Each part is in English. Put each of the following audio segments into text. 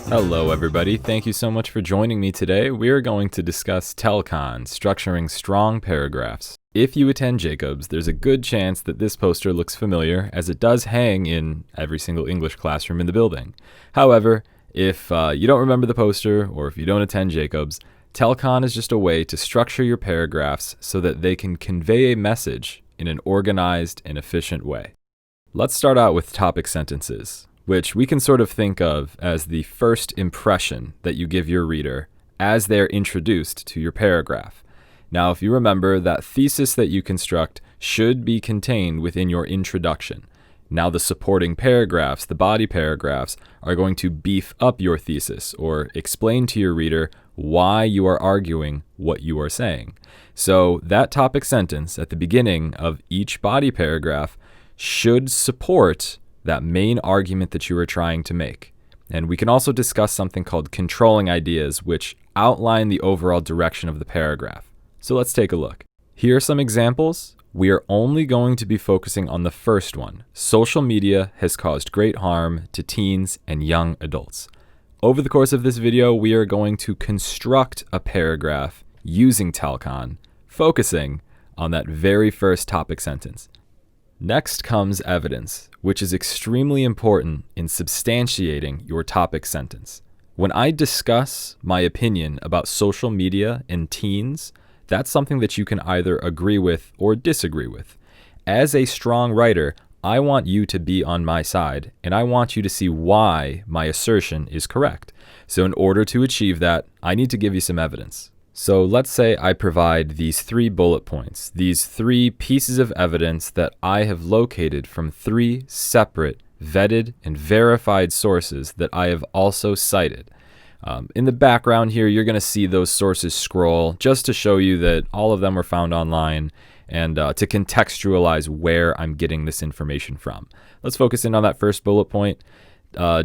Hello, everybody. Thank you so much for joining me today. We are going to discuss Telcon, structuring strong paragraphs. If you attend Jacobs, there's a good chance that this poster looks familiar, as it does hang in every single English classroom in the building. However, if you don't remember the poster, or if you don't attend Jacobs, Telcon is just a way to structure your paragraphs so that they can convey a message in an organized and efficient way. Let's start out with topic sentences, which we can sort of think of as the first impression that you give your reader as they're introduced to your paragraph. Now, if you remember, that thesis that you construct should be contained within your introduction. Now, the supporting paragraphs, the body paragraphs, are going to beef up your thesis or explain to your reader why you are arguing what you are saying. So that topic sentence at the beginning of each body paragraph should support that main argument that you are trying to make. And we can also discuss something called controlling ideas, which outline the overall direction of the paragraph. So let's take a look. Here are some examples. We are only going to be focusing on the first one. Social media has caused great harm to teens and young adults. Over the course of this video, we are going to construct a paragraph using Telcon, focusing on that very first topic sentence. Next comes evidence, which is extremely important in substantiating your topic sentence. When I discuss my opinion about social media and teens, that's something that you can either agree with or disagree with. As a strong writer, I want you to be on my side, and I want you to see why my assertion is correct. So in order to achieve that, I need to give you some evidence. So let's say I provide these 3 bullet points, these 3 pieces of evidence that I have located from 3 separate, vetted, and verified sources that I have also cited. In the background here, you're going to see those sources scroll just to show you that all of them were found online and to contextualize where I'm getting this information from. Let's focus in on that first bullet point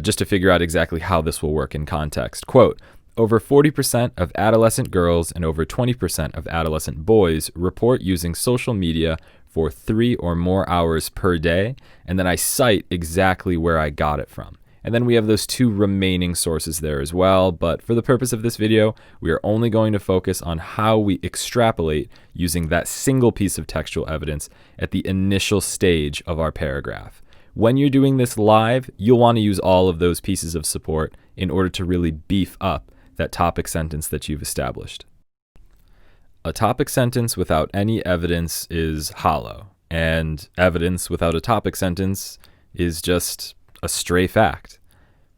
just to figure out exactly how this will work in context. Quote, over 40% of adolescent girls and over 20% of adolescent boys report using social media for 3 or more hours per day, and then I cite exactly where I got it from. And then we have those 2 remaining sources there as well, but for the purpose of this video, we are only going to focus on how we extrapolate using that single piece of textual evidence at the initial stage of our paragraph. When you're doing this live, you'll want to use all of those pieces of support in order to really beef up that topic sentence that you've established. A topic sentence without any evidence is hollow, and evidence without a topic sentence is just a stray fact.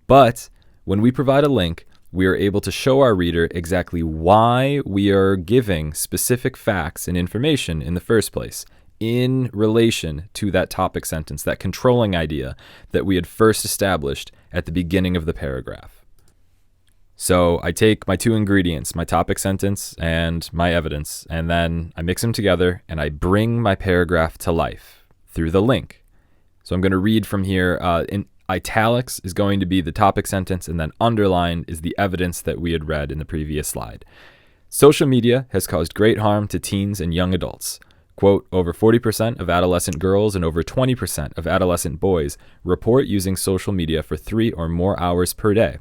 But when we provide a link, we are able to show our reader exactly why we are giving specific facts and information in the first place in relation to that topic sentence, that controlling idea that we had first established at the beginning of the paragraph. So I take my 2 ingredients, my topic sentence and my evidence, and then I mix them together and I bring my paragraph to life through the link. So I'm going to read from here. In italics is going to be the topic sentence, and then underlined is the evidence that we had read in the previous slide. Social media has caused great harm to teens and young adults. Quote, over 40% of adolescent girls and over 20% of adolescent boys report using social media for 3 or more hours per day.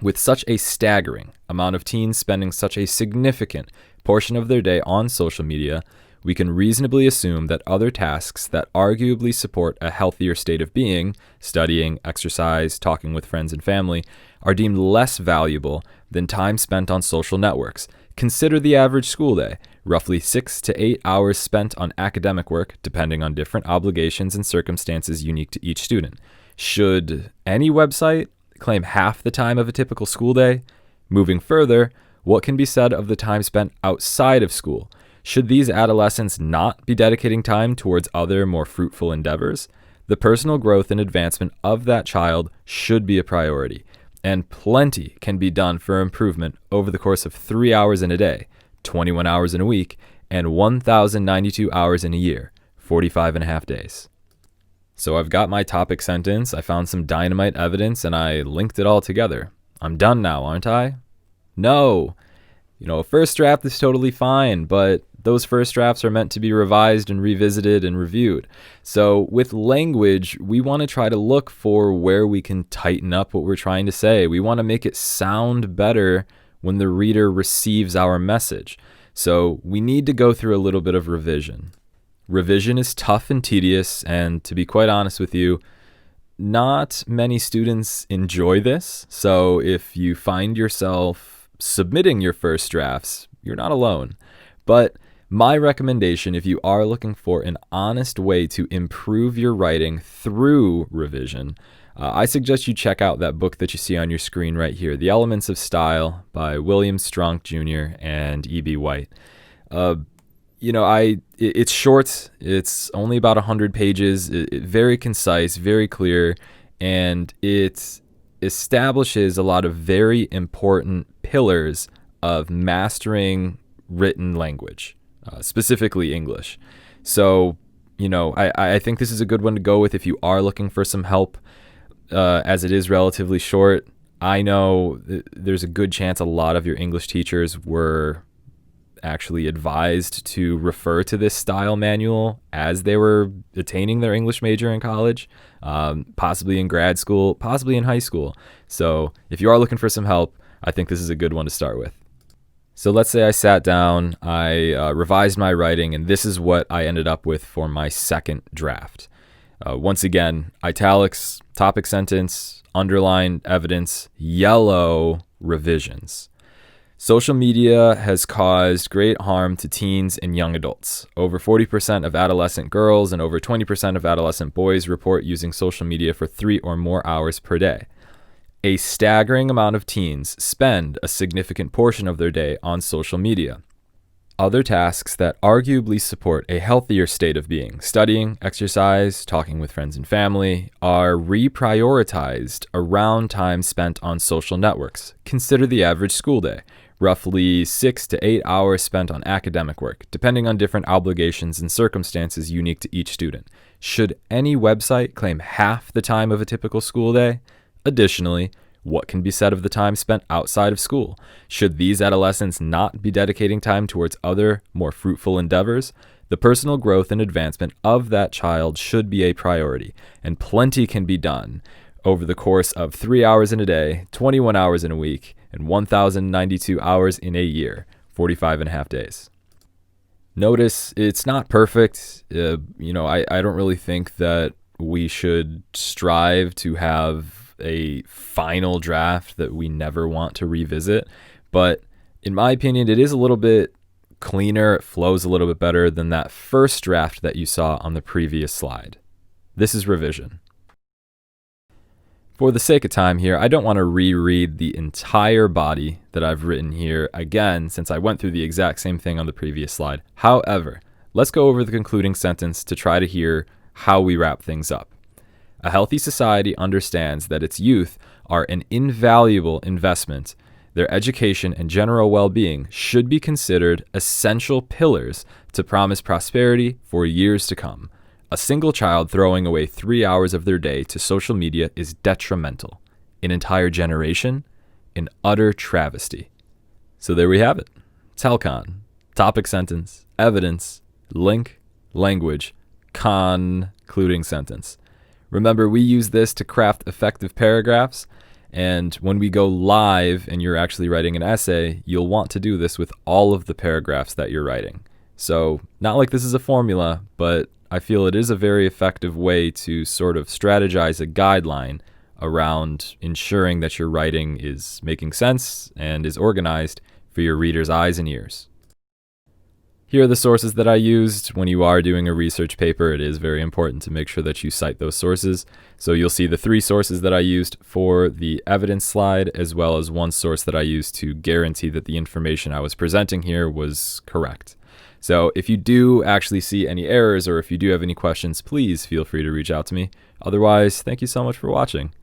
With such a staggering amount of teens spending such a significant portion of their day on social media, we can reasonably assume that other tasks that arguably support a healthier state of being, studying, exercise, talking with friends and family, are deemed less valuable than time spent on social networks. Consider the average school day, roughly 6 to 8 hours spent on academic work, depending on different obligations and circumstances unique to each student. Should any website claim half the time of a typical school day? Moving further, what can be said of the time spent outside of school? Should these adolescents not be dedicating time towards other, more fruitful endeavors? The personal growth and advancement of that child should be a priority, and plenty can be done for improvement over the course of 3 hours in a day, 21 hours in a week, and 1,092 hours in a year, 45 and a half days. So I've got my topic sentence, I found some dynamite evidence, and I linked it all together. I'm done now, aren't I? No. A first draft is totally fine, but those first drafts are meant to be revised and revisited and reviewed. So with language, we want to try to look for where we can tighten up what we're trying to say. We want to make it sound better when the reader receives our message. So we need to go through a little bit of revision. Revision is tough and tedious, and to be quite honest with you, not many students enjoy this. So if you find yourself submitting your first drafts, you're not alone. But my recommendation, if you are looking for an honest way to improve your writing through revision, I suggest you check out that book that you see on your screen right here, The Elements of Style by William Stronk Jr. and E.B. White. It's short. It's only about 100 pages. Very concise, very clear, and it establishes a lot of very important pillars of mastering written language. Specifically English. So, I think this is a good one to go with if you are looking for some help, as it is relatively short. I know there's a good chance a lot of your English teachers were actually advised to refer to this style manual as they were attaining their English major in college, possibly in grad school, possibly in high school. So if you are looking for some help, I think this is a good one to start with. So let's say I sat down, I revised my writing, and this is what I ended up with for my second draft. Once again, italics, topic sentence, underline, evidence, yellow, revisions. Social media has caused great harm to teens and young adults. Over 40% of adolescent girls and over 20% of adolescent boys report using social media for 3 or more hours per day. A staggering amount of teens spend a significant portion of their day on social media. Other tasks that arguably support a healthier state of being, studying, exercise, talking with friends and family, are reprioritized around time spent on social networks. Consider the average school day. Roughly 6 to 8 hours spent on academic work, depending on different obligations and circumstances unique to each student. Should any website claim half the time of a typical school day? Additionally, what can be said of the time spent outside of school? Should these adolescents not be dedicating time towards other, more fruitful endeavors? The personal growth and advancement of that child should be a priority, and plenty can be done over the course of 3 hours in a day, 21 hours in a week, and 1,092 hours in a year, 45 and a half days. Notice it's not perfect. I don't really think that we should strive to have a final draft that we never want to revisit. But in my opinion, it is a little bit cleaner. It flows a little bit better than that first draft that you saw on the previous slide. This is revision. For the sake of time here, I don't want to reread the entire body that I've written here again, since I went through the exact same thing on the previous slide. However, let's go over the concluding sentence to try to hear how we wrap things up. A healthy society understands that its youth are an invaluable investment. Their education and general well-being should be considered essential pillars to promise prosperity for years to come. A single child throwing away 3 hours of their day to social media is detrimental. An entire generation, an utter travesty. So there we have it. Telcon, topic sentence, evidence, link, language, concluding sentence. Remember, we use this to craft effective paragraphs, and when we go live and you're actually writing an essay, you'll want to do this with all of the paragraphs that you're writing. So, not like this is a formula, but I feel it is a very effective way to sort of strategize a guideline around ensuring that your writing is making sense and is organized for your readers' eyes and ears. Here are the sources that I used. When you are doing a research paper, it is very important to make sure that you cite those sources. So you'll see the 3 sources that I used for the evidence slide, as well as 1 source that I used to guarantee that the information I was presenting here was correct. So if you do actually see any errors, or if you do have any questions, please feel free to reach out to me. Otherwise, thank you so much for watching.